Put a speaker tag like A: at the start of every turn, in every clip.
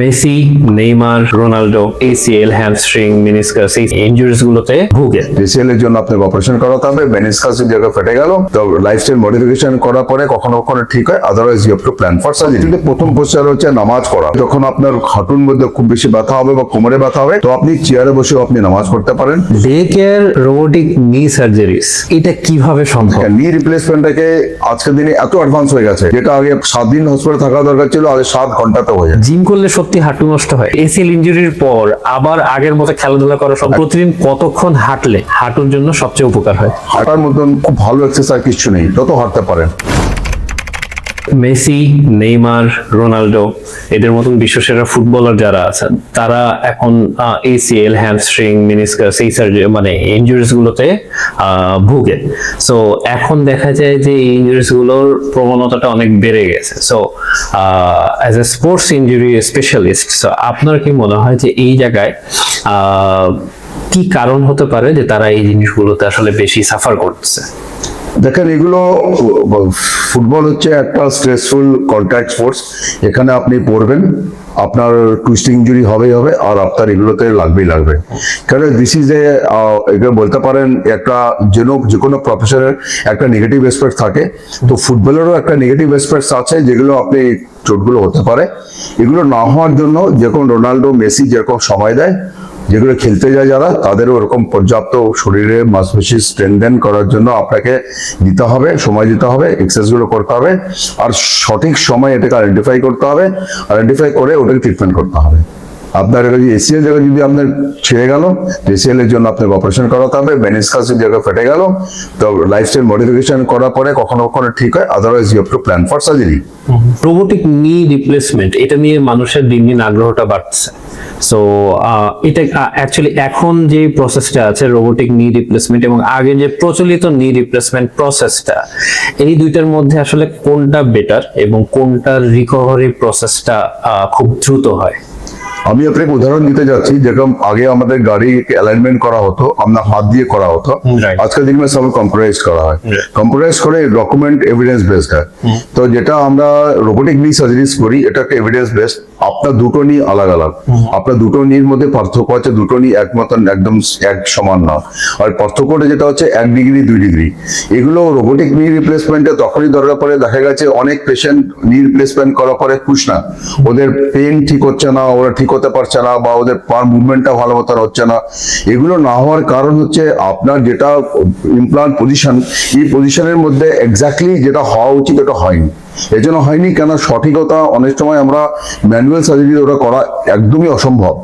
A: Messi, Neymar, Ronaldo ACL, hamstring, meniscus এই injuries গুলোতে ভুগে।
B: এসিএল এর জন্য আপনাকে অপারেশন করাতে হবে। মেনিসকাস যদি ফেটে গেল তো লাইফস্টাইল মডিফিকেশন করার পরে কখনো কখনো ঠিক হয়, otherwise you have to plan for surgery. প্রথম পোস্টার হচ্ছে নামাজ পড়া। যখন আপনার হাঁটুর মধ্যে খুব বেশি ব্যথা হবে বা কোমরে ব্যথা হবে তো আপনি চেয়ারে বসেও আপনি নামাজ পড়তে পারেন।
A: ডে কেয়ার রোবোটিক নি সার্জারিস এটা কিভাবে সম্ভব?
B: নি রিপ্লেসমেন্টটাকে আজকের দিনে এত অ্যাডভান্স হয়ে গেছে, যেটা আগে 7 দিন হসপিটালে থাকা দরকার ছিল আগে 7 ঘন্টাতে হয়ে যায়।
A: জিম করলে সত্যি হাঁটু নষ্ট হয়? এসিএল ইনজুরির পর আবার আগের মতো খেলাধুলা করা সম্ভব? প্রতিদিন কতক্ষণ হাঁটলে হাঁটুর জন্য সবচেয়ে উপকার হয়?
B: হাঁটার মতন খুব ভালো এক্সারসাইজ কিছু নেই, যত হাঁটতে পারেন।
A: মেসি, নেইমার, রোনাল্ডো এদের মতন বিশ্বসেরা ফুটবলার যারা আছেন তারা এখন এসিএল, হ্যামস্ট্রিং, মেনিসকাস এই সার্জারি মানে ইনজুরিজ গুলোতে ভুগে। সো এখন দেখা যায় যে এই ইনজুরিজ গুলোর প্রবণতাটা অনেক বেড়ে গেছে। So as a sports injury specialist, so আপনার কি মনে হয় যে এই জায়গায় কি কারণ হতে পারে যে তারা এই জিনিসগুলোতে আসলে বেশি সাফার করতেছে?
B: দেখেন, এগুলো ফুটবল হচ্ছে একটা স্ট্রেসফুল কন্ট্যাক্ট স্পোর্টস। এখানে আপনি পড়বেন, আপনার টুইস্টিং ইনজুরি হবেই হবে, আর আপনার এগুলোতে লাগবেই লাগবে। কারণ দিস ইজ এগুলো বলতে পারেন একটা যে কোনো প্রফেশনের একটা নেগেটিভ অ্যাসপেক্ট থাকে, তো ফুটবলেরও একটা নেগেটিভ অ্যাসপেক্টস আছে যেগুলো আপনি চোটগুলো হতে পারে। এগুলো না হওয়ার জন্য যেরকম রোনাল্ডো, মেসি যেরকম সময় দেয়, যেগুলো খেলতে যায় যারা, তাদেরও ওরকম পর্যাপ্ত শরীরে মাংসপেশি স্ট্রেনথেন করার জন্য আপনাকে দিতে হবে, সময় দিতে হবে, এক্সারসাইজগুলো করতে হবে, আর সঠিক সময় এটাকে আইডেন্টিফাই করতে হবে। আইডেন্টিফাই করে ওটাকে ট্রিটমেন্ট করতে হবে। আপনার এসিএল জায়গা যদি আপনার ছেড়ে গেল, এসিএল এর জন্য আপনাকে অপারেশন করাতে হবে। মেনিসকাস জায়গা ফেটে গেল তো লাইফস্টাইল মডিফিকেশন করার পরে কখনো কখনো ঠিক হয়, otherwise you have to plan for surgery.
A: Robotic knee replacement এটা নিয়ে মানুষের দিন দিন আগ্রহটা বাড়ছে। সো এটা অ্যাকচুয়ালি এখন যে প্রসেসটা আছে রোবোটিক নি রিপ্লেসমেন্ট এবং আগে যে প্রচলিত নি রিপ্লেসমেন্ট প্রসেসটা, এই দুইটার মধ্যে আসলে কোনটা বেটার এবং কোনটার রিকভারি প্রসেসটা খুব দ্রুত হয়?
B: আমি আপনাকে উদাহরণ দিতে যাচ্ছি, যেরকম আগে আমাদের গাড়ি অ্যালাইনমেন্ট করা হতো, আমরা হাত দিয়ে করা হতো। আজকের দিনে সব কম্পিউটারাইজ করা হয়। কম্পিউটারাইজ করে ডকুমেন্ট এভিডেন্স বেসড হয়। তো যেটা আমরা রোবোটিক নি সার্জারিজ করি এটাকে এভিডেন্স বেসড। আপনার দুটো নি আলাদা আলাদা, আপনার দুটো নির মধ্যে পার্থক্য আছে, দুটো নি এক মতন একদম এক সমান না। আর পার্থক্যটা যেটা হচ্ছে 1 ডিগ্রি 2 ডিগ্রি। এগুলো রোবোটিক নি রিপ্লেসমেন্টে তখনই দরকার পড়ে, দেখা গেছে অনেক পেশেন্ট নি রিপ্লেসমেন্ট করার পরে খুশ না, ওদের পেন ঠিক হচ্ছে না, ওরা ঠিক হতে পারছে না, বা ওদের পার মুভমেন্টটা ভালো মতো হচ্ছে না। এগুলো না হওয়ার কারণ হচ্ছে আপনার যেটা ইমপ্লান্ট পজিশন, এই পজিশনের মধ্যে এক্স্যাক্টলি যেটা হওয়া উচিত ওটা হয়নি। এই জন্য হয়নি কেন, সঠিকতা অনেক সময় আমরা ম্যানুয়াল সার্জারি ওটা করা একদমই অসম্ভব।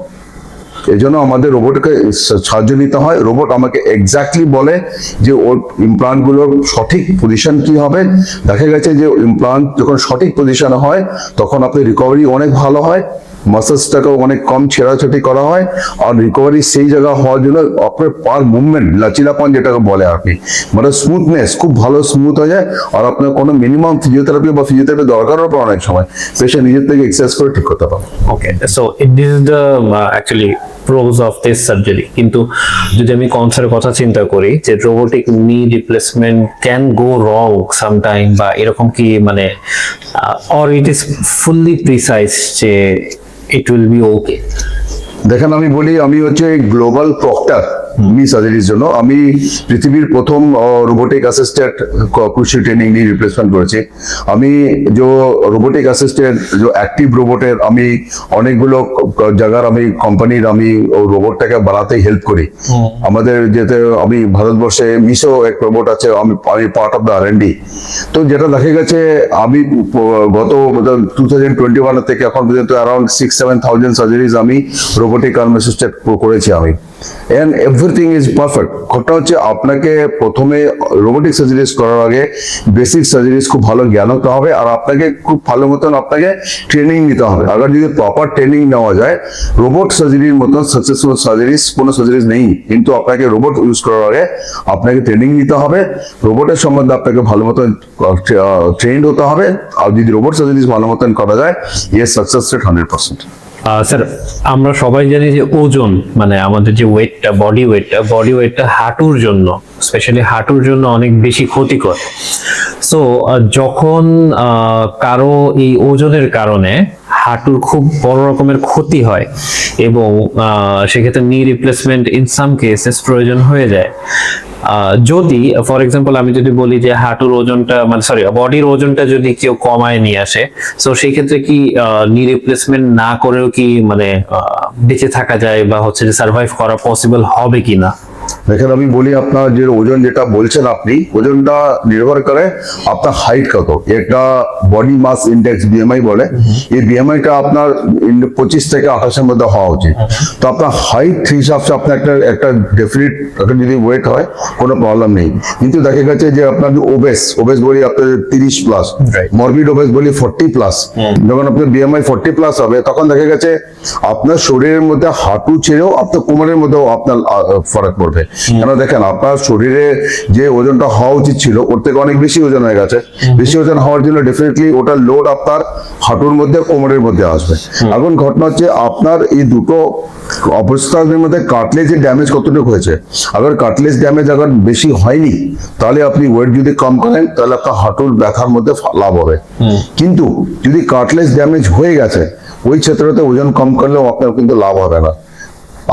B: এই জন্য আমাদের রোবটকে সাহায্য নিতে হয়। রোবট আমাকে এক্স্যাক্টলি বলে যে ওর ইমপ্লান্ট গুলোর সঠিক পজিশন কি হবে। দেখা গেছে যে ইমপ্লান্ট যখন সঠিক পজিশনে হয় তখন আপনার রিকভারি অনেক ভালো হয়, মাসেলসটাকেও অনেক কম ছেঁড়াছাটি করা হয়, আর রিকভারি সেই জায়গা হওয়ার জন্য আপনার পার মুভমেন্ট লচিলাপন যেটাকে বলে আর কি, মানে স্মুথনেস খুব ভালো স্মুথ হয়ে যায়। আর আপনার কোনো মিনিমাম ফিজিওথেরাপি বা ফিজিওথেরাপি দরকারও পড়ে অনেক সময়, পেশেন্ট নিজের থেকে এক্সারসাইজ করে ঠিক করতে পারে।
A: Okay, so this is the actually pros of this surgery. কিন্তু যদি আমি কনসের কথা চিন্তা করি যে robotic knee replacement can go wrong sometime, বা এরকম কি মানে or it is fully precise যে ইট উইল বি ওকে?
B: দেখেন, আমি বলি আমি হচ্ছে গ্লোবাল প্রক্টর নি সার্জারির জন্য। আমি পৃথিবীর প্রথম রোবোটিক অ্যাসিস্টেড ক্রুশিয়াল ট্রেনিং নি রিপ্লেসমেন্ট করেছি। আমি যে রোবোটিক অ্যাসিস্টেড যে অ্যাক্টিভ রোবটের আমি অনেকগুলো জায়গার আমি কোম্পানির আমি রোবটটাকে বাড়াতে হেল্প করি। আমাদের যেতে আমি ভারতবর্ষে মিশো এক রোবট আছে, আমি পার্ট অফ দ্য R&D। তো যেটা দেখা গেছে আমি গত 2021 থেকে এখন পর্যন্ত অ্যারাউন্ড 6-7,000 সার্জারিজ আমি রোবোটিক আর্ম অ্যাসিস্টেড করেছি আমি, এন্ড এভরিথিং ইজ পারফেক্ট। ঘটনা হচ্ছে আপনাকে প্রথমে রোবোটিক সার্জারিজ করার আগে বেসিক সার্জারিজ খুব ভালো জ্ঞান হতে হবে, আর আপনাকে খুব ভালো মতন আপনাকে ট্রেনিং নিতে হবে। আবার যদি প্রপার ট্রেনিং নেওয়া যায়, রোবট সার্জারির মতন সাকসেসফুল সার্জারিজ কোনো সার্জারিজ নেই। কিন্তু আপনাকে রোবট ইউজ করার আগে আপনাকে ট্রেনিং নিতে হবে, রোবটের সম্বন্ধে আপনাকে ভালো মতন ট্রেন্ড হতে হবে। আর যদি রোবট সার্জারিজ ভালো মতন করা যায়, এর সাকসেস রেট 100%।
A: স্যার, আমরা সবাই জানি যে ওজন মানে আমাদের যে ওয়েটটা, বডি ওয়েটটা হাঁটুর জন্য, স্পেশালি হাঁটুর জন্য অনেক বেশি ক্ষতিকর। সো যখন কারো এই ওজনের কারণে হাঁটুর খুব বড় রকমের ক্ষতি হয় এবং সেক্ষেত্রে নি রিপ্লেসমেন্ট ইন সাম কেসেস প্রয়োজন হয়ে যায়। যদি ফর এক্সাম্পল আমি যদি বলি যে হাঁটুর ওজনটা মানে সরি বডির ওজনটা যদি কেউ কমায় নিয়ে আসে, তো সেই ক্ষেত্রে কি নি রিপ্লেসমেন্ট না করেও কি মানে বেঁচে থাকা যায় বা হচ্ছে যে সার্ভাইভ করা পসিবল হবে কিনা?
B: দেখেন আমি বলি, আপনার যে ওজন যেটা বলছেন আপনি, ওজনটা নির্ভর করে আপনার হাইট কত। একটা বডি মাস ইন্ডেক্স বিএমআই বলে, এই বিএমআইটা আপনার 25 থেকে 28-এর মধ্যে হওয়া উচিত। তো আপনার হাইট হিসাবে আপনার একটা ডেফিনিট যদি ওয়েট হয় কোনো প্রবলেম নেই। কিন্তু দেখা গেছে যে আপনার ওবেস বলি আপনার 30+, মরবিড ওবেস বলি 40+। যখন আপনার বিএমআই 40+ হবে তখন দেখা গেছে আপনার শরীরের মধ্যে হাঁটু ছেড়েও আপনার কোমরের মধ্যেও আপনার ফারাক পড়বে। কেন দেখেন, আপনার শরীরে যে ওজনটা হওয়া উচিত ছিল ওর থেকে অনেক বেশি ওজন হয়ে গেছে। বেশি ওজন হওয়ার জন্য ডেফিনেটলি ওটার লোড আপনার হাঁটুর মধ্যে কোমরের মধ্যে আসবে। এখন ঘটনা হচ্ছে আপনার এই দুটো অবস্থার মধ্যে কাটলেজের ড্যামেজ কতটুকু হয়েছে। আবার কাটলেজ ড্যামেজ আবার বেশি হয়নি তাহলে আপনি ওয়েট যদি কম করেন তাহলে আপনার হাঁটুর ব্যথার মধ্যে লাভ হবে। কিন্তু যদি কাটলেজ ড্যামেজ হয়ে গেছে ওই ক্ষেত্রতে ওজন কম করলেও আপনার কিন্তু লাভ হবে না।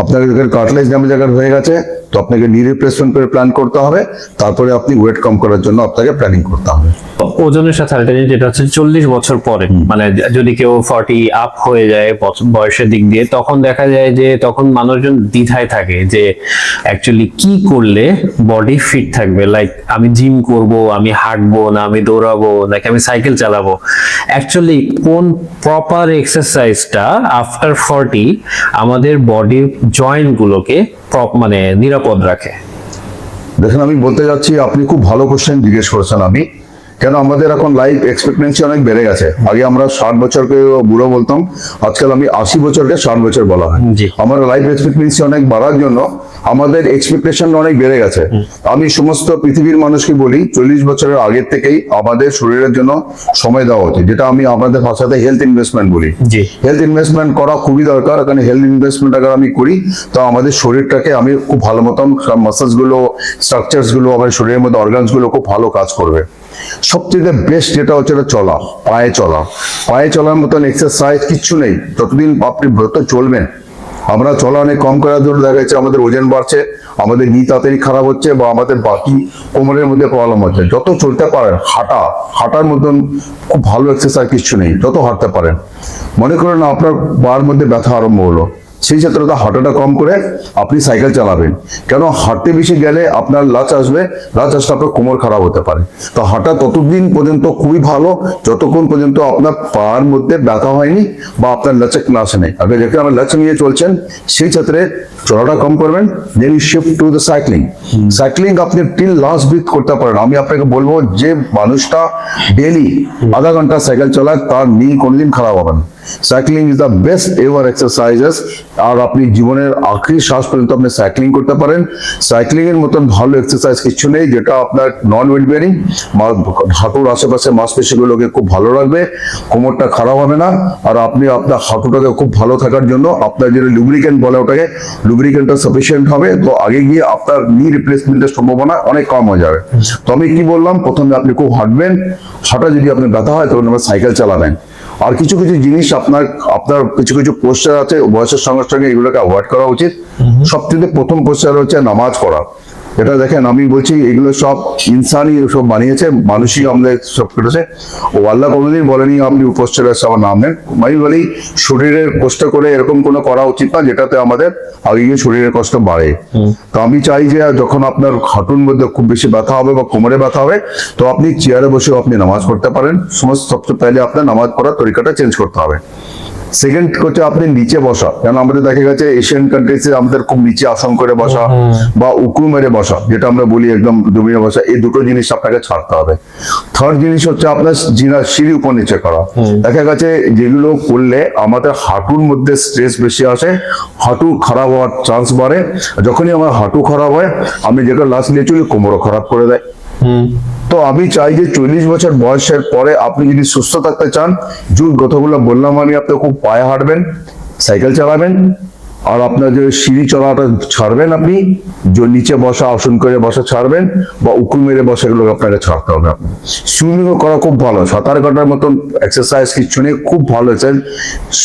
B: আপনার কাটলেজ ড্যামেজ আগে হয়ে গেছে তো আপনাকে নি রিপ্লেসমেন্ট করে প্ল্যান করতে হবে, তারপরে আপনি ওয়েট কম করার জন্য আপনাকে প্ল্যানিং করতে হবে।
A: ওজনের সাথে আরেকটা জিনিস যেটা হচ্ছে 40 বছর পরে মানে যদি কেউ 40 আপ হয়ে যায় বয়সের দিক দিয়ে, তখন দেখা যায় যে তখন মানুষজন দ্বিধায় থাকে যে অ্যাকচুয়ালি কি করলে বডি ফিট থাকবে। লাইক আমি জিম করব, আমি হাঁটবো, না আমি দৌড়াবো, নাকি আমি সাইকেল চালাবো। অ্যাকচুয়ালি কোন প্রপার এক্সারসাইজটা আফটার 40 আমাদের বডির জয়েন্ট গুলোকে মানে নিরাপদ রাখে?
B: দেখেন আমি বলতে যাচ্ছি, আপনি খুব ভালো কোশ্চেন জিজ্ঞেস করেছেন। আমি কেন আমাদের এখন লাইফ এক্সপেক্টেন্সি অনেক বেড়ে গেছে। আগে আমরা 60 বছরকে বুড়ো বলতাম, আজকাল আমি 80 বছরকে 60 বছর বলা হয়। আমার লাইফ এক্সপেক্টেন্সি অনেক বাড়ার জন্য আমাদের এক্সপেকটেশন অনেক বেড়ে গেছে। আমি সমস্ত পৃথিবীর মানুষকে বলি 40 বছরের আগের থেকেই আমাদের শরীরের জন্য সময় দেওয়া উচিত, যেটা আমি আমাদের ভাষাতে হেলথ ইনভেস্টমেন্ট বলি। হেলথ ইনভেস্টমেন্ট করা খুবই দরকার, কারণ হেলথ ইনভেস্টমেন্ট আগে আমি করি তো আমাদের শরীরটাকে আমি খুব ভালো মতন মাসেলস গুলো, স্ট্রাকচারস গুলো, আমার শরীরের মধ্যে অর্গানস গুলো খুব ভালো কাজ করবে। সবচেয়ে বেস্ট যেটা হচ্ছে চলা, পায়ে চলার মতন এক্সারসাইজ কিচ্ছু নেই যতদিন আপনি ব্রত চলবেন। আমরা চলা অনেক কম করার জন্য দেখা যাচ্ছে আমাদের ওজন বাড়ছে, আমাদের নি তাড়াতাড়ি খারাপ হচ্ছে, বা আমাদের বাকি কোমরের মধ্যে প্রবলেম হচ্ছে। যত চলতে পারেন, হাঁটার মতন খুব ভালো এক্সারসাইজ কিচ্ছু নেই। যত হাঁটতে পারেন, মনে করেন আপনার পায়ের মধ্যে ব্যথা আরম্ভ হলো, সেই ক্ষেত্রে হাঁটাটা কম করে আপনি সাইকেল চালাবেন। কেন হাঁটতে বেশি গেলে আপনার লাচ আসবে, লাচ আসলে আপনার কোমর খারাপ হতে পারে। তো হাঁটা ততদিন পর্যন্ত খুবই ভালো যতক্ষণ পর্যন্ত আপনার পায়ের মধ্যে ব্যথা হয়নি বা আপনার লাচক না আসে নেই। আগে যেখানে আমার লাচ নিয়ে চলছেন সেই ক্ষেত্রে চলাটা কম করবেন, then you shift to the cycling আপনি টিল লাস্ট ব্রিথ করতে পারেন। আমি আপনাকে বলবো যে মানুষটা ডেইলি আধা ঘন্টা সাইকেল চালায় তার নি কোনোদিন খারাপ হবে না। Cycling is the best ever exercises. আর আপনি জীবনের আখরি শ্বাস পর্যন্ত আপনি সাইক্লিং করতে পারেন। সাইক্লিং এর মতন ভালো এক্সারসাইজ কিছু নেই যেটা আপনার নন ওয়েট বেয়ারিং, হাঁটুর আশেপাশে মাংসপেশিগুলোকে খুব ভালো রাখবে, কোমরটা খারাপ হবে না। আর আপনি আপনার হাঁটুটাকে খুব ভালো থাকার জন্য আপনার যেটা লুব্রিকেন্ট বলে ওটাকে, লুব্রিকেন্টটা সাফিসিয়েন্ট হবে, তো আগে গিয়ে আপনার নি রিপ্লেসমেন্টের সম্ভাবনা অনেক কম হয়ে যাবে। তো আমি কি বললাম, প্রথমে আপনি খুব হাঁটবেন, হাঁটা যদি আপনার ব্যথা হয় তখন আপনার সাইকেল চালাবেন। আর কিছু জিনিস আপনার কিছু পোস্টার আছে বয়সের সঙ্গে সঙ্গে এগুলোকে অ্যাভয়েড করা উচিত। সবচেয়ে প্রথম পোস্টার হচ্ছে নামাজ পড়া। এটা দেখেন আমি বলছি এগুলো সব ইনসানই সব বানিয়েছে, মানুষই আমাদের সব করেছে। ও আল্লাহ কোনোদিন বলেনি আপনি পোস্টারে সবার নাম নেন। আমি বলি শরীরের কষ্ট করে এরকম কোনো করা উচিত না যেটাতে আমাদের আগে গিয়ে শরীরের কষ্ট বাড়ে। তো আমি চাই যে যখন আপনার হাঁটুর মধ্যে খুব বেশি ব্যথা হবে বা কোমরে ব্যথা হবে তো আপনি চেয়ারে বসেও আপনি নামাজ পড়তে পারেন। সবচেয়ে পহলে আপনার নামাজ পড়ার তরিকাটা চেঞ্জ করতে হবে। সেকেন্ড হচ্ছে আপনি নিচে বসা, কারণ আমাদের দেখা গেছে এশিয়ান কান্ট্রিজে আমাদের খুব নিচে আসন করে বসা বা উকু মেরে বসা, যেটা আমরা বলি একদম ডুবিয়ে বসা, এই দুটো জিনিস আপনাকে ছাড়তে হবে। থার্ড জিনিস হচ্ছে আপনার সিঁড়ি উপর নিচে করা। দেখা গেছে যেগুলো করলে আমাদের হাঁটুর মধ্যে স্ট্রেস বেশি আসে, হাঁটু খারাপ হওয়ার চান্স বাড়ে। যখনই আমার হাঁটু খারাপ হয় আমি যেটা লাস্ট নিয়ে চলি কোমরও খারাপ করে দেয়। তো আমি চাই যে 40 বছর বয়সের পরে আপনি যদি সুস্থ থাকতে চান, যে কথাগুলো বললাম আমি, আপনি খুব পায়ে হাঁটবেন, সাইকেল চালাবেন, আর আপনার যে সিঁড়ি চলাটা ছাড়বেন, আপনি যে নিচে বসা, আসন করে বসা ছাড়বেন, বা উকুল মেরে বসা, এগুলো আপনাকে ছাড়তে হবে। সুইমিং করা খুব ভালো, সাঁতার কাটার মতন এক্সারসাইজ কিছু নেই, খুব ভালো এক্সারসাইজ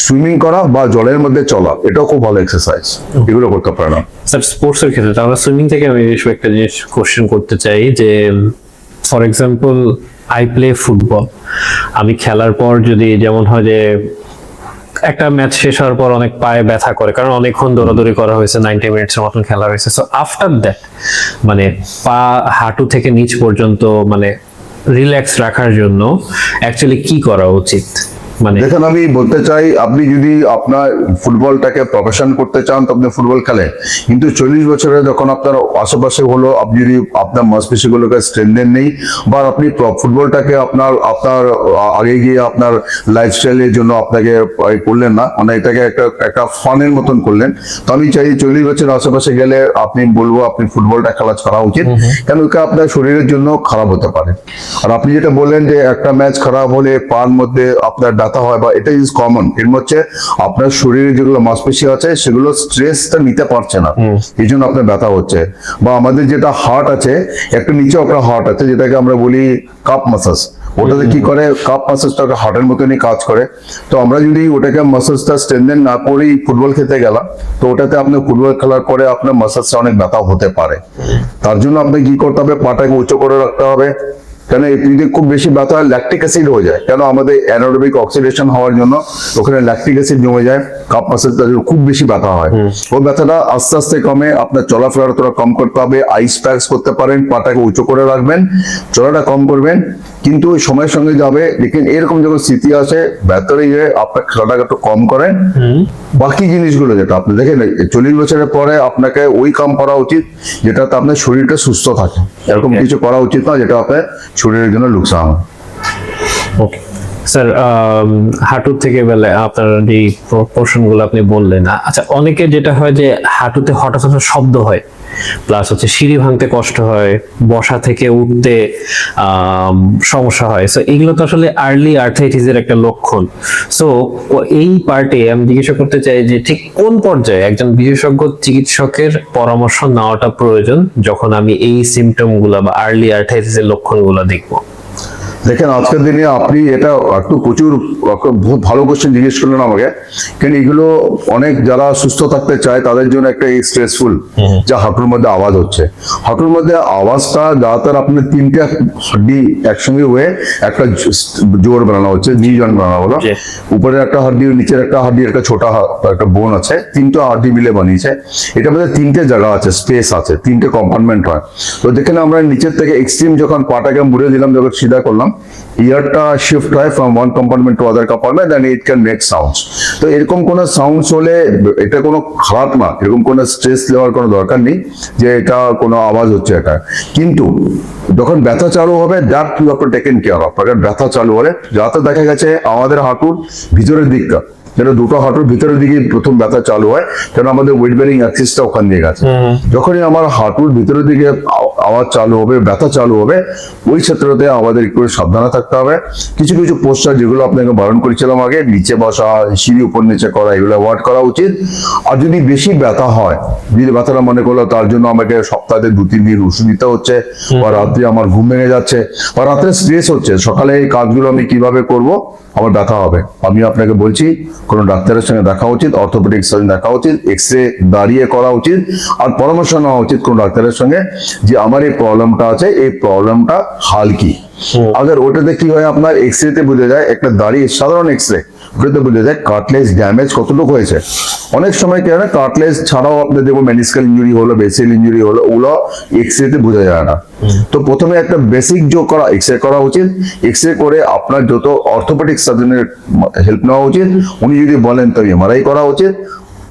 B: সুইমিং করা বা জলের মধ্যে চলা, এটাও খুব ভালো এক্সারসাইজ, এগুলো করতে পারে না।
A: স্যার স্পোর্টস এর ক্ষেত্রে আমরা সুইমিং থেকে আমি একটা জিনিস কোশ্চেন করতে চাই যে for example I play football, আমি খেলার পর যদি যেমন হয় যে একটা ম্যাচ শেষ হওয়ার পর অনেক পায়ে ব্যথা করে, কারণ অনেকক্ষণ দৌড়াদৌড়ি করা হয়েছে, 90 মিনিটসের মতন খেলা হয়েছে। সো আফটার দ্যাট মানে পা হাঁটু থেকে নিচ পর্যন্ত মানে রিল্যাক্স রাখার জন্য অ্যাকচুয়ালি কি করা উচিত? মানে
B: দেখেন, আমি বলতে চাই, আপনি যদি আপনার ফুটবলটাকে প্রফেশন করতে চান তো আপনি ফুটবল খেলেন, কিন্তু 40 বছরে যখন আপনার আশেপাশে হলো, আপনি যদি আপনার মাংসপেশিগুলোকে স্ট্রেনথেন নেই, বা আপনি ফুটবলটাকে আপনার আগে গিয়ে আপনার লাইফস্টাইলের জন্য আপনাকে করলেন না, মানে এটাকে একটা ফানের মতন করলেন, তো আমি চাই 40 বছরের আশেপাশে গেলে আপনি বলবো আপনি ফুটবলটা খেলা করা উচিত, কেন ওটা আপনার শরীরের জন্য খারাপ হতে পারে। আর আপনি যেটা বললেন যে একটা ম্যাচ খারাপ হলে পার মধ্যে আপনার ব্যথা হয়, বা এটা ইজ কমন, এর মধ্যে আপনার শরীরে যেগুলো মাংসপেশি আছে সেগুলো স্ট্রেসটা নিতে পারছে না, এই জন্য আপনার ব্যথা হচ্ছে। বা আমাদের যেটা হার্ট আছে, একটা নিচে একটা হার্ট আছে যেটাকে আমরা বলি কাপ মাসাজ, ওটাতে কি করে, কাপ মাসাজটা হার্টের মতনই কাজ করে। তো আমরা যদি ওটাকে মাসাজটা স্ট্রেনথেন না করেই ফুটবল খেতে গেলাম, তো ওটাতে আপনার ফুটবল খেলার পরে আপনার মাসাজটা অনেক ব্যথা হতে পারে। তার জন্য আপনাকে কি করতে হবে, পাটাকে উঁচু করে রাখতে হবে, কেন যদি খুব বেশি ব্যথা হয় ল্যাকটিক অ্যাসিড হয়ে যায়, কেন আমাদের অ্যানারোবিক অক্সিডেশন হওয়ার জন্য ওখানে ল্যাকটিক অ্যাসিড জমে যায়, কাপ মাসেলটা খুব বেশি ব্যথা হয়। ওই ব্যথাটা আস্তে আস্তে কমে, আপনার চলাফেরা তোরা কম করতে হবে, আইস প্যাকস করতে পারেন, পাটাকে উঁচু করে রাখবেন, চলাটা কম করবেন, কিন্তু সময়ের সঙ্গে যাবে। লেকিন এরকম যখন স্মৃতি আসে ব্যথারে গিয়ে আপনার খেলাটাকে একটু কম করেন, বাকি জিনিসগুলো যেটা আপনি দেখেন 40 বছরের পরে আপনাকে ওই কাম করা উচিত যেটাতে আপনার শরীরটা সুস্থ থাকে, এরকম কিছু করা উচিত না যেটা আপনার শরীরের জন্য লোকসান হয়।
A: ওকে স্যার, হাঁটুর থেকে বেলা আপনার যে পোর্শন গুলো আপনি বললেন, আচ্ছা অনেকে যেটা হয় যে হাঁটুতে হঠাৎ হঠাৎ শব্দ হয়, প্লাস হচ্ছে সিঁড়ি ভাঙতে কষ্ট হয়, বসা থেকে উঠতে সমস্যা হয়, সো এগুলো তো আসলে আর্লি আর্থ্রাইটিসের একটা লক্ষণ। সো এই পার্টে আমি জিজ্ঞাসা করতে চাই যে ঠিক কোন পর্যায়ে একজন বিশেষজ্ঞ চিকিৎসকের পরামর্শ নেওয়াটা প্রয়োজন যখন আমি এই সিমটম গুলা বা আর্লি আর্থ্রাইটিসের লক্ষণগুলো দেখবো?
B: দেখেন, আজকের দিনে আপনি এটা একটু প্রচুর বহুত ভালো কোশ্চেন জিজ্ঞেস করলেন আমাকে, কারণ এগুলো অনেক যারা সুস্থ থাকতে চায় তাদের জন্য একটা স্ট্রেসফুল, যা হাঁটুর মধ্যে আওয়াজ হচ্ছে। হাঁটুর মধ্যে আওয়াজটা যাতার আপনার 3টে হাড্ডি একসঙ্গে হয়ে একটা জোর বানানো হচ্ছে, নিউজন বানানো হলো, উপরে একটা হাড্ডি, নিচের একটা হাড্ডি, একটা ছোট একটা বোন আছে, 3টা হাড্ডি মিলে বানিয়েছে। এটার মধ্যে 3টে জায়গা আছে, স্পেস আছে, 3টে কম্পার্টমেন্ট হয়। তো দেখেন আমরা নিচের থেকে এক্সট্রিম যখন পাটাকে মুড়ে দিলাম, যখন সিধা করলাম, ইয়ারটা শিফট হয় from one compartment to other compartment and it can make sounds. তো এরকম কোনো সাউন্ডস হলে এটা কোনো খারাপ না, এরকম কোনো স্ট্রেস নেওয়ার কোনো দরকার নেই যে এটা কোনো আওয়াজ হচ্ছে এটা। কিন্তু যখন ব্যথা চালু হবে, that you have to taken care of. ব্যথা চালু হলে যাতে দেখা গেছে আমাদের হাঁটুর ভিতরের দিকটা, যেটা দুটো হাঁটুর ভিতরের দিকে প্রথম ব্যথা চালু হয়, কেন আমাদের ওয়েট বেয়ারিং অ্যাক্সিসটা ওখান দিয়ে গেছে। যখনই আমার হাঁটুর ভিতরের দিকে আওয়াজ চালু হবে, ব্যথা চালু হবে, ওই ক্ষেত্রতে আমাদের একটু সাবধানে থাকতে হবে। কিছু কিছু পোস্টার যেগুলো আপনাকে বারণ করেছিলাম আগে, নিচে বসা, সিঁড়ি উপর নিচে করা, এগুলো অ্যাভয়েড করা উচিত। আর যদি বেশি ব্যথা হয়, যদি ব্যথাটা মনে করলো তার জন্য আমাকে সপ্তাহে 2-3 দিন ওষুধ নিতে হচ্ছে, বা রাত্রে আমার ঘুম ভেঙে যাচ্ছে, বা রাত্রে স্ট্রেস হচ্ছে, সকালে এই কাজগুলো আমি কিভাবে করব, আমার ব্যথা হবে, আমি আপনাকে বলছি কোনো ডাক্তারের সঙ্গে দেখা উচিত, অর্থোপেডিক সার্জন দেখা উচিত, এক্সরে দাঁড়িয়ে করা উচিত, আর পরামর্শ নেওয়া উচিত কোন ডাক্তারের সঙ্গে যে আমার এই প্রবলেমটা আছে, এই প্রবলেমটা হাল কি। আগে ওটাতে কি হয়, আপনার এক্সরেতে বোঝা যায়, একটা দাঁড়িয়ে সাধারণ এক্সরে ওটাতে বোঝা যায় কার্টলেজ ড্যামেজ কতটুকু হয়েছে। অনেক সময় কি হয় না, কার্টলেজ ছাড়াও আপনি দেখবো মেনিস্কাল ইঞ্জুরি হলো, বেসিল ইঞ্জুরি হলো, ওগুলো এক্সরেতে বোঝা যায় না। তো প্রথমে একটা বেসিক যোগ করা এক্সরে করা উচিত। এক্সরে করে আপনার যত অর্থোপেডিক সার্জনের হেল্প নেওয়া উচিত, উনি যদি বলেন তো এমআরআই করা উচিত।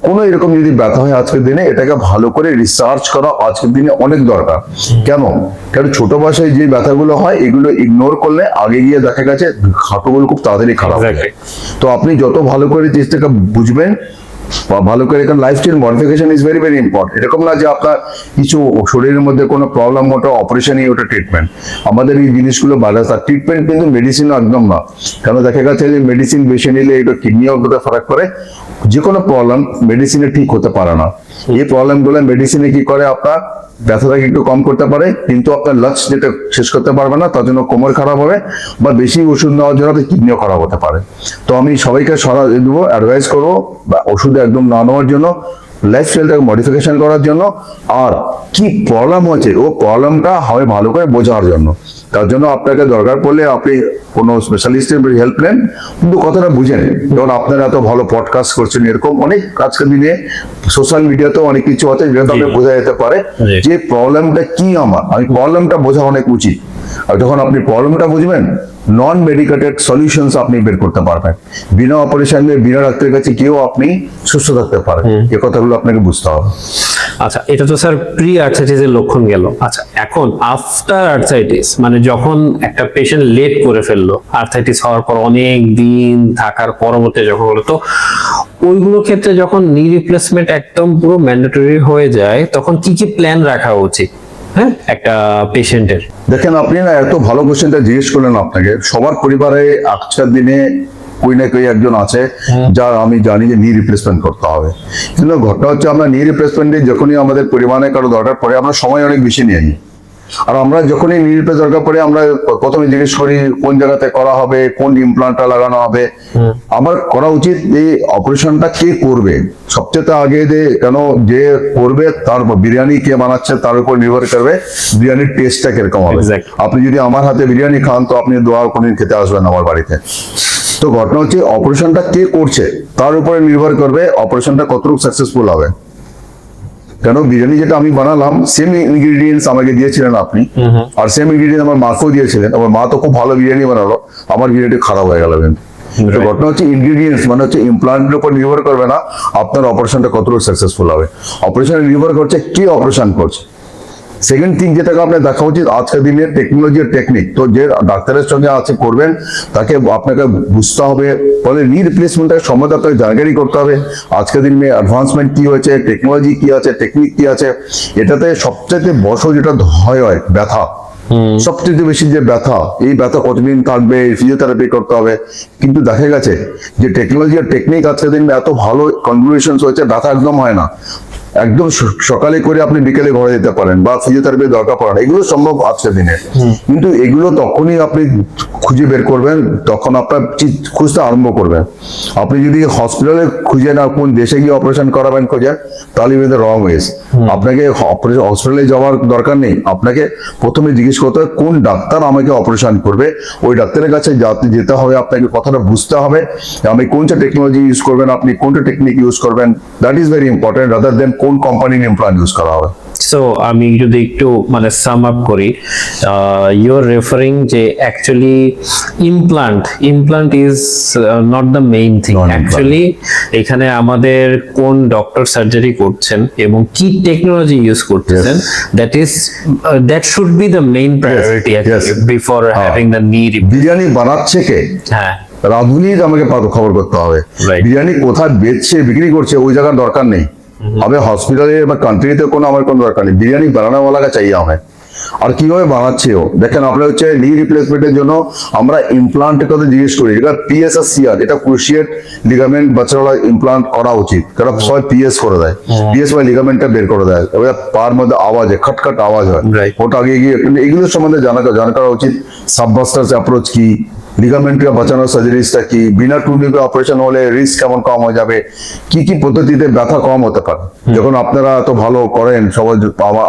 B: কোনো এরকম যদি ব্যথা হয় আজকের দিনে, এটাকে ভালো করে রিসার্চ করা আজকের দিনে অনেক দরকার। কারণ ছোট বয়সে যে ব্যথাগুলো হয়, এগুলো ইগনোর করলে আগে গিয়ে দেখা গেছে হাঁটুগুলো খুব তাড়াতাড়ি খারাপ হয়ে যায়। তো আপনি যত ভালো করে জিনিসটাকে বুঝবেন বা ভালো করে, কারণ lifestyle modification is very very important. এরকম না যে আপনার কিছু শরীরের মধ্যে কোনো প্রবলেম, ওটা অপারেশনই ওটা ট্রিটমেন্ট। আমাদের এই জিনিসগুলো বাড়া, তার ট্রিটমেন্ট কিন্তু মেডিসিন একদম না। কেন দেখা গেছে যে মেডিসিন বেশি নিলে এটা কিডনিও ফারাক করে, যে কোনো প্রবলেম মেডিসিনে ঠিক হতে পারে না। এই প্রবলেমগুলো মেডিসিনে কি করে, আপনার ব্যথাটাকে একটু কম করতে পারে, কিন্তু আপনার লাক্স যেটা শেষ করতে পারবে না, তার জন্য কোমর খারাপ হবে, বা বেশি ওষুধ নেওয়ার জন্য আপনার কিডনিও খারাপ হতে পারে। তো আমি সবাইকে দেবো, অ্যাডভাইস করবো বা ওষুধ একদম না নেওয়ার জন্য, লাইফস্টাইলটাকে মডিফিকেশন করার জন্য, আর কি প্রবলেম হচ্ছে ও প্রবলেমটা হয় ভালো করে বোঝার জন্য। তার জন্য আপনাকে দরকার পড়লে আপনি কোনো স্পেশালিস্টের হেল্প নেন, কিন্তু কথাটা বুঝেন। যেমন আপনারা এত ভালো পডকাস্ট করছেন, এরকম অনেক আজকের দিনে সোশ্যাল মিডিয়াতেও অনেক কিছু আছে যেটা আপনি বোঝা যেতে পারে যে প্রবলেমটা কি আমার, আমি প্রবলেমটা বোঝা অনেক উচিত। আর যখন আপনি প্রবলেমটা বুঝবেন, নন মেডিকেটেড সলিউশনস আপনি বের করতে পারবেন। বিনা অপারেশনে, বিনা ডাক্তারের কাছে কেউ আপনি সুস্থ থাকতে পারেন, এই কথাগুলো আপনাকে বুঝতে হবে।
A: আচ্ছা, এটা তো স্যার প্রি আর্থ্রাইটিসের লক্ষণ গেল। আচ্ছা, এখন আফটার আর্থ্রাইটিস, মানে যখন একটা পেশেন্ট লেট করে ফেললো আর্থ্রাইটিস হওয়ার পর অনেক দিন থাকার পরবর্তী যখন হলো, তো ওইগুলো ক্ষেত্রে যখন নি রিপ্লেসমেন্ট একদম পুরো ম্যান্ডেটরি হয়ে যায়, তখন কি কি প্ল্যান রাখা উচিত হ্যাঁ একটা পেশেন্টের?
B: দেখেন, আপনি না এত ভালো কোশ্চেনটা জিজ্ঞেস করলেন। আপনাকে সবার পরিবারে আজকের দিনে কই না কই একজন আছে যার আমি জানি যে নি রিপ্লেসমেন্ট করতে হবে। কিন্তু ঘটনা হচ্ছে, আমরা নি রিপ্লেসমেন্টে যখনই আমাদের পরিমাণে কারো দরকার পড়ে, আমরা সময় অনেক বেশি নিয়ে নিই। আর আমরা যখনই নি রিপ্লেস দরকার পড়ে, আমরা প্রথমে জিজ্ঞেস করি কোন জায়গাতে করা হবে, কোন ইমপ্লান্টটা লাগানো হবে। আমার করা উচিত এই অপারেশনটা কে করবে সবচেয়ে আগে, কেন যে করবে তার বিরিয়ানি কে বানাচ্ছে তার উপর নির্ভর করবে বিরিয়ানির টেস্টটা কিরকম হবে। আপনি যদি আমার হাতে বিরিয়ানি খান, তো আপনি দোয়া কোনদিন খেতে আসবেন আমার বাড়িতে। তো ঘটনা হচ্ছে, অপারেশনটা কে করছে তার উপরে নির্ভর করবে অপারেশনটা কতটুকু সাকসেসফুল হবে। কেন বিরিয়ানি যেটা আমি বানালাম, সেম ইনগ্রিডিয়েন্টস আমাকে দিয়েছিলেন আপনি, আর সেম ইনগ্রিডিয়েন্ট আমার মাকেও দিয়েছিলেন। আমার মা তো খুব ভালো বিরিয়ানি বানালো, আমার বিরিয়ানি খারাপ হয়ে গেল। কিন্তু ঘটনা হচ্ছে, ইনগ্রিডিয়েন্টস মানে হচ্ছে ইমপ্লান্টের উপর নির্ভর করবে না আপনার অপারেশনটা কতটুকু সাকসেসফুল হবে। অপারেশনে নির্ভর করছে কে অপারেশন করছে। সেকেন্ড থিং যেটাকে আপনার দেখা উচিত, আজকের দিনে টেকনোলজি আর টেকনিক। তো যে ডাক্তারের সঙ্গে আছে করবেন, তাকে আপনাকে বুঝতে হবে, ফলে নি রিপ্লেসমেন্টের সম্বন্ধে আপনাকে জায়গারি করতে হবে। আজকের দিনে অ্যাডভান্সমেন্ট কি হয়েছে, টেকনোলজি কি আছে, টেকনিক কি আছে। এটাতে সবচেয়ে বড় যেটা হয় ব্যথা, সবচেয়ে বেশি যে ব্যথা, এই ব্যথা কতদিন থাকবে, ফিজিওথেরাপি করতে হবে। কিন্তু দেখা গেছে যে টেকনোলজি আর টেকনিক আজকের দিনে এত ভালো কনভলিউশন হয়েছে, ব্যথা একদম হয় না। একদম সকালে করে আপনি বিকেলে ঘরে যেতে পারেন, বা ফিজিওথেরাপি দরকার পড়ে না, এগুলো সম্ভব আজকের দিনে। কিন্তু এগুলো তখনই আপনি খুঁজে বের করবেন, তখন আপনার খুঁজতে আরম্ভ করবেন। আপনি যদি হসপিটালে খুঁজে না কোন দেশে গিয়ে অপারেশন করাবেন খোঁজেন, তাহলে রং ওয়েজ। আপনাকে হসপিটালে যাওয়ার দরকার নেই, আপনাকে প্রথমে জিজ্ঞেস করতে হবে কোন ডাক্তার আমাকে অপারেশন করবে। ওই ডাক্তারের কাছে যেতে হবে, আপনাকে কথাটা বুঝতে হবে আমি কোনটা টেকনোলজি ইউজ করবেন, আপনি কোনটা টেকনিক ইউজ করবেন। That is very important, rather than কোন কোম্পানির ইমপ্লান্ট ইউজ করা হবে।
A: সো আমি যদি একটু মানে সাম আপ করি, ইউর রেফারিং যে actually implant is not the main thing. Actually এখানে আমাদের কোন ডক্টর সার্জারি করছেন এবং কি টেকনোলজি ইউজ করতেছেন, that should be the main priority before having the need.
B: Biryani বানাচ্ছে কে? হ্যাঁ, রাঁধুনি আমাকে খবর করতে হবে। বিরিয়ানি কোথায় বেচছে, বিক্রি করছে, ওই জায়গার দরকার নেই। আমি হসপিটালে বা কান্ট্রিতে আমার কোনো দরকার নেই, বিরিয়ানি বানানোওয়ালাকে চাই আমায়। আর কিভাবে বানাচ্ছেও দেখেন, আপনার হচ্ছে নি রিপ্লেসমেন্টের জন্য আমরা ইমপ্লান্টের কথা জিজ্ঞেস করি, এটা পিএস আর সিআর, এটা ক্রুশিয়েট লিগামেন্ট বাচ্চারা ইমপ্লান্ট করা উচিত, কারণ সবাই পিএস করে দেয়, পিএস বা লিগামেন্টটা বের করে দেয়, এবার পার মধ্যে আওয়াজ হয়, খটখট আওয়াজ হয়, ওটা আগে গিয়ে এগুলোর সম্বন্ধে জানা করা উচিত। সাববাস্টার্স অ্যাপ্রোচ কি, লিগামেন্টকে বাঁচানোর সার্জারিসটা কি, বিনা টুর্নিকে অপারেশন হলে রিস্ক কেমন কম হয়ে যাবে, কি কি পদ্ধতিতে ব্যথা কম হতে পারে। যখন আপনারা এত ভালো করেন, সবাই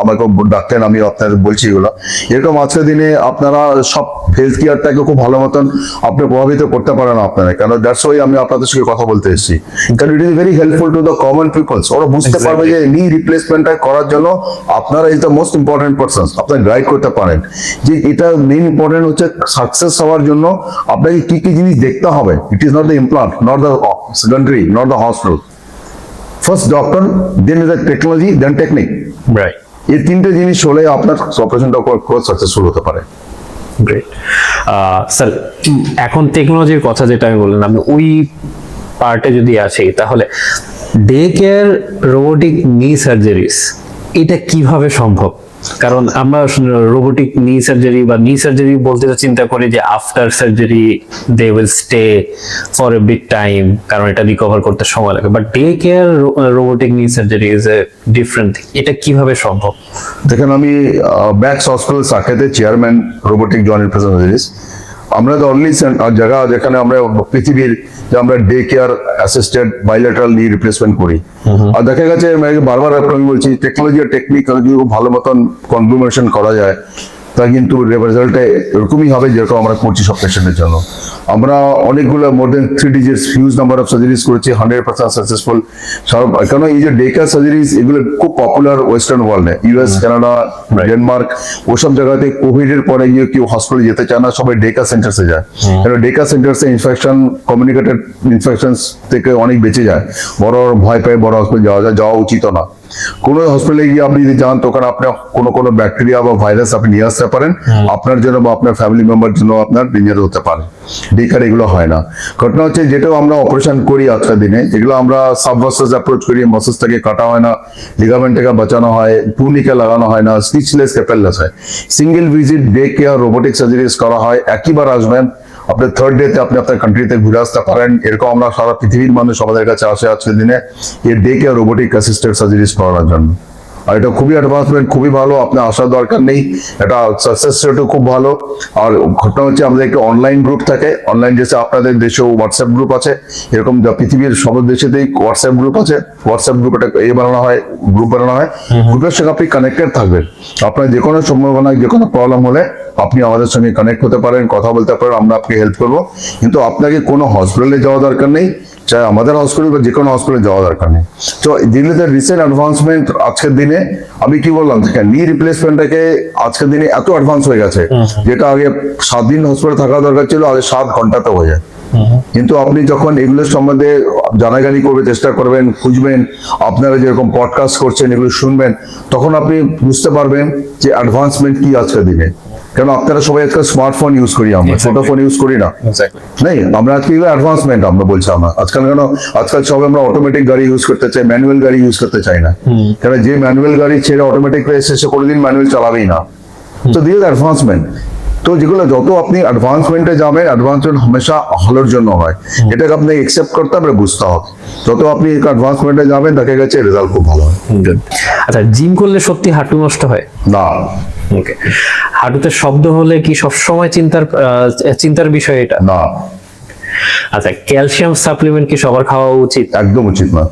B: আমাকে ডাকতেন, আমি আপনাদের বলছি এগুলো। এরকম আজকের দিনে আপনারা সব হেলথ কেয়ারটাকে খুব ভালো মতন আপনি প্রভাবিত করতে পারেন আপনারা, কেন দ্যাটস ওয়াই আমি আপনাদের সঙ্গে কথা বলতে এসেছি। কারণ it is very helpful to the common peoples. ওরা বুঝতে পারবে যে নি রিপ্লেসমেন্টটা করার জন্য আপনারা is the most important person, আপনারা গাইড করতে পারেন যে এটা মেইন ইম্পর্টেন্ট হচ্ছে সাকসেস হওয়ার জন্য আপনাকে কি কি জিনিস দেখতে হবে। It is not the implant, not the secondary, not the hospital. First doctor, then the technology, then technique. Right, এই তিনটে জিনিস হলে আপনার অপারেশনটা খুব সাকসেসফুল হতে পারে।
A: গ্রেট স্যার, এখন টেকনোলজির কথা যেটা আমি বললাম, আমি ওই পার্টে যদি আসি, তাহলে ডে কেয়ার রোবোটিক নি সার্জারিস এটা কিভাবে সম্ভব? কারণ আমরা রোবোটিক নি সার্জারি বা নি সার্জারি বলতে তো চিন্তা করি যে after surgery they will stay for a big time, কারণ এটা রিকভার করতে সময় লাগে। But day care robotic knee surgery is a different thing. এটা কিভাবে সম্ভব?
B: দেখেন, আমি ম্যাক্স হসপিটাল সাকেতে chairman robotic joint replacement surgeries. আমরা তো অনলি জায়গা যেখানে আমরা পৃথিবীর যে আমরা day care assisted bilateral knee replacement করি। আর দেখা গেছে বারবার আমি বলছি, টেকনোলজি আর টেকনিক যদি খুব ভালো মতন কনগ্লুমেশন করা যায়, তা কিন্তু রেজাল্টটা এরকমই হবে যেরকম আমরা করছি সব পেশেন্টের জন্য। আমরা অনেকগুলো মোর দেন 3 digits huge number of surgeries করেছি, 100% সাকসেসফুল। কারণ এই যে ডে কেয়ার সার্জারিজ এগুলো খুব পপুলার ওয়েস্টার্ন ওয়ার্ল্ডে, ইউএস, কানাডা, ডেনমার্ক, ওসব জায়গাতে কোভিড এর পরে গিয়ে কেউ হসপিটালে যেতে চায় না, সবাই ডে কেয়ার সেন্টার্সে যায়। কারণ ডে কেয়ার সেন্টার্সে ইনফেকশন, কমিউনিকেটেড ইনফেকশন থেকে অনেক বেঁচে যায়। বড় ভয় পায় বড় হসপিটাল যাওয়া উচিত না। কোনো হসপিটালে গিয়ে আপনি যদি যান, তখন আপনি কোনো ব্যাকটেরিয়া বা ভাইরাস আপনি নিয়ে আসতে পারেন, আপনার জন্য বা আপনার ফ্যামিলি মেম্বার জন্য আপনার ডেঞ্জার হতে পারে। ডেকার এগুলো হয় না। ঘটনা হচ্ছে, যেটাও আমরা অপারেশন করি আজকের দিনে, এগুলো আমরা সাবভার্সাস অ্যাপ্রোচ করি। মাসেলসটাকে কাটা হয় না, লিগামেন্টটাকে বাঁচানো হয়, টুনিকে লাগানো হয় না, স্টিচলেস ক্যাপেললেস হয়। Single visit day care robotic surgeries করা হয়। একইবার আসবেন, আপনার থার্ড ডেতে আপনি আপনার কান্ট্রিতে ঘুরে আসতে পারেন। এরকম আমরা সারা পৃথিবীর মানুষ আমাদের কাছে আসে আজকের দিনে এই day care robotic assisted surgeries করার জন্য। আর এটা খুবই অ্যাডভান্সমেন্ট, খুবই ভালো, আপনার আসার দরকার নেই। এটা সাকসেস রেটও খুব ভালো। আর ঘটনা হচ্ছে, আমাদের একটা অনলাইন গ্রুপ থাকে। অনলাইন যেসে আপনাদের দেশেও হোয়াটসঅ্যাপ গ্রুপ আছে, এরকম পৃথিবীর সব দেশেতেই হোয়াটসঅ্যাপ গ্রুপ আছে। হোয়াটসঅ্যাপ গ্রুপ এটা গ্রুপ বানানো হয়। গ্রুপের সঙ্গে আপনি কানেক্টেড থাকবেন। আপনার যে কোনো সম্ভাবনায় যে কোনো প্রবলেম হলে আপনি আমাদের সঙ্গে কানেক্ট হতে পারেন, কথা বলতে পারেন, আমরা আপনাকে হেল্প করবো। কিন্তু আপনাকে কোনো হসপিটালে যাওয়া দরকার নেই, চাই আমাদের হসপিটাল বা যে কোনো হসপিটালে যাওয়া দরকার নেই। তো যেগুলোতে রিসেন্ট অ্যাডভান্সমেন্ট আজকের দিনে, আমি কি বললাম, নি রিপ্লেসমেন্টটাকে আজকের দিনে এত অ্যাডভান্স হয়ে গেছে, যেটা আগে 7 দিন হসপিটালে থাকা দরকার ছিল, আগে 7 ঘন্টাতে হয়ে যায়। কিন্তু আপনি যখন এগুলোর সম্বন্ধে জানাজানি করবে, চেষ্টা করবেন, খুঁজবেন, আপনারা যেরকম পডকাস্ট করছেন এগুলো শুনবেন, তখন আপনি বুঝতে পারবেন যে অ্যাডভান্সমেন্ট কি আজকের দিনে। কেন আপনারা সবাই আজকাল স্মার্টফোন ইউজ করি, আমরা ছোট ফোন ইউজ করি না। নেই, আমরা আজকে অ্যাডভান্সমেন্ট আমরা বলছি। আমরা আজকাল সবাই আমরা অটোমেটিক গাড়ি ইউজ করতে চাই, ম্যানুয়াল গাড়ি ইউজ করতে চাই না। কারণ যে ম্যানুয়াল গাড়ি ছেড়ে অটোমেটিক এসে সে কোনোদিন ম্যানুয়াল চালাবেই না। তো দিস অ্যাডভান্সমেন্ট। তো যেগুলো যত আপনি অ্যাডভান্সমেন্টে যাবেন, অ্যাডভান্সমেন্ট হামেশা ভালোর জন্য হয়, এটাকে আপনি একসেপ্ট করতে হবে, বুঝতে হবে। যত আপনি অ্যাডভান্সমেন্টে যাবেন, দেখা গেছে রেজাল্ট খুব ভালো হয়।
A: আচ্ছা, জিম করলে সত্যি হাঁটু নষ্ট হয়?
B: না।
A: ওকে, হাঁটুতে শব্দ হলে কি সবসময় চিন্তার বিষয় এটা?
B: না।
A: আচ্ছা, ক্যালসিয়াম সাপ্লিমেন্ট কি সবার খাওয়া উচিত?
B: একদম উচিত না।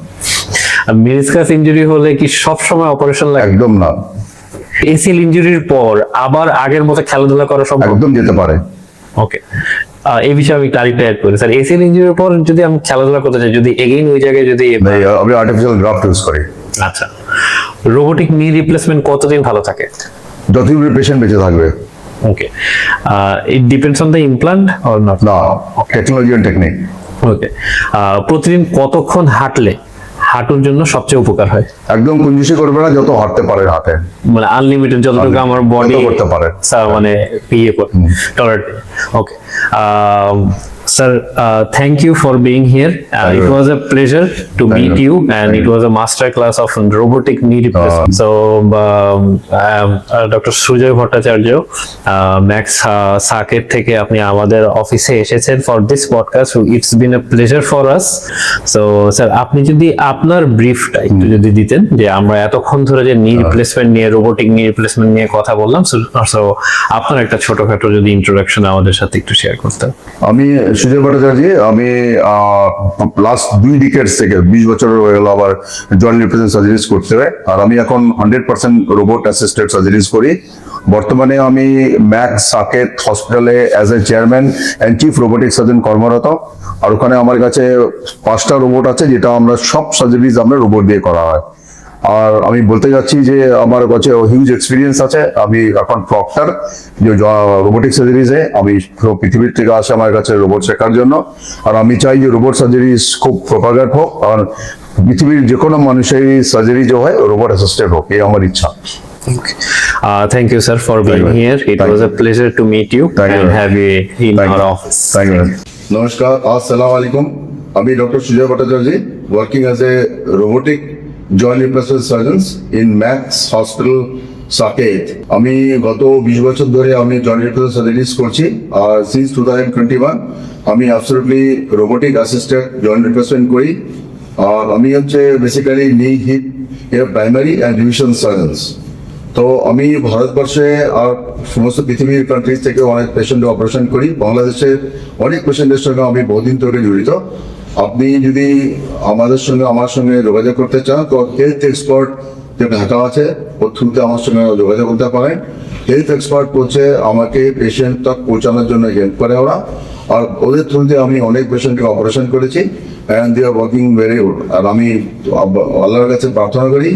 A: মেনিসকাস ইনজুরি হলে কি সব সময় অপারেশন লাগে?
B: একদম না।
A: এসিএল ইনজুরির পর আবার আগের মতো খেলাধুলা করা সম্ভব?
B: একদম যেতে পারে।
A: ওকে, এই বিষয়ে আমি ক্লারিফাই করি স্যার। এসিএল ইনজুরির পর যদি আমি খেলাধুলা করতে চাই, যদি এগেইন ওই জায়গায় যদি
B: আমি আর্টিফিশিয়াল গ্রাফট ইউজ করি।
A: আচ্ছা, রোবোটিক নি রিপ্লেসমেন্ট কতদিন ভালো থাকে?
B: যতদিন পেশেন্ট বেঁচে থাকবে।
A: Okay, it depends on the implant or not?
B: না, টেকনোলজি এন্ড টেকনিক।
A: ওকে, প্রতিদিন কতক্ষণ হাঁটলে হাঁটুর জন্য সবচেয়ে উপকার হয়?
B: একদম কুঞ্জুসি করবে না, যত হাঁটতে পারে হাঁটে,
A: মানে আনলিমিটেড যতটুকু আমার বডি
B: করতে পারে
A: স্যার, মানে ইয়ে করে tolerate. Okay sir, thank you for being here. It was a pleasure to meet you, and it was a master class of robotic knee replacement. So Dr. Sujoy Bhattacharya, Max Saket থেকে আপনি আমাদের অফিসে এসেছেন for this podcast. So it's been a pleasure for us. So sir, আপনি যদি আপনার ব্রিফটা একটু যদি দিতেন, যে আমরা এতক্ষণ ধরে যে নি রিপ্লেসমেন্ট নিয়ে, রোবোটিক নি রিপ্লেসমেন্ট নিয়ে কথা বললাম, সো আপনার একটা ছোটখাটো যদি ইন্ট্রোডাকশন আমাদের সাথে একটু শেয়ার করতেন।
B: আমি সুজয় ভট্টাচার্য, আমি লাস্ট 2 ডিকেডস থেকে 20 বছর হয়ে গেল আবার জয়েন্ট রিপ্লেসমেন্ট সার্জারিজ করতে হয়। আর আমি এখন 100% রোবট অ্যাসিস্টেড সার্জারিজ করি। বর্তমানে আমি ম্যাক্স সাকেত হসপিটালে as a chairman and chief robotic surgeon কর্মরত। আর ওখানে আমার কাছে 5টা রোবট আছে, যেটা আমরা সব সার্জারিজ আমরা রোবট দিয়ে করা হয়। আর আমি বলতে যাচ্ছি যে আমার কাছে হিউজ এক্সপিরিয়েন্স আছে। আমি এখন প্রক্টর, যে রোবোটিক সার্জারিজে আমি পৃথিবীর থেকে আসে আমার কাছে রোবট শেখার জন্য। আর আমি চাই যে রোবট সার্জারিজ খুব প্রপাগেট হোক, আর পৃথিবীর যে কোনো মানুষেরই সার্জারি যে হয় রোবট অ্যাসিস্টেড হোক, এই আমার ইচ্ছা।
A: Thank you, sir, for being here. It was a pleasure to meet you and have you in our office.
B: Thank you. নমস্কার, আসসালামু আলাইকুম। আমি doctor Sujoy Bhattacharya, working as a robotic joint replacement surgeons in Max Hospital, Saket. আমি গত 20 বছর ধরে আমি joint replacement সার্জারিস করছি, আর সিন্স 2021 আমি absolutely robotic assisted joint replacement করি। আর আমি হচ্ছে বেসিক্যালি নি হিপ এর প্রাইমারি অ্যান্ড রিভিশন সার্জনস। তো আমি ভারতবর্ষে আর সমস্ত পৃথিবীর কান্ট্রিজ থেকে অনেক পেশেন্টের অপারেশন করি। বাংলাদেশের অনেক পেশেন্টের সঙ্গে আমি বহুদিন ধরে জড়িত। আপনি যদি আমার সঙ্গে যোগাযোগ করতে চান তো হেলথ এক্সপার্ট যে ঢাকা আছে ওর থ্রুতে আমার সঙ্গে যোগাযোগ করতে পারেন। হেলথ এক্সপার্ট হচ্ছে আমাকে পেশেন্ট তক পৌঁছানোর জন্য হেল্প করে ওরা, আর ওদের থ্রুতে আমি অনেক পেশেন্টকে অপারেশন করেছি and they are working very good. আর আমি আল্লাহর কাছে প্রার্থনা করি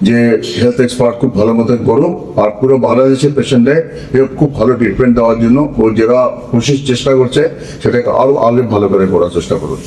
B: যে হেলথ এক্সপার্ট খুব ভালো মতন করুক, আর পুরো বাংলাদেশের পেশেন্টে খুব ভালো ট্রিটমেন্ট দেওয়ার জন্য ও যেটা চেষ্টা করছে সেটাকে আরো ভালো করে করার চেষ্টা করুন।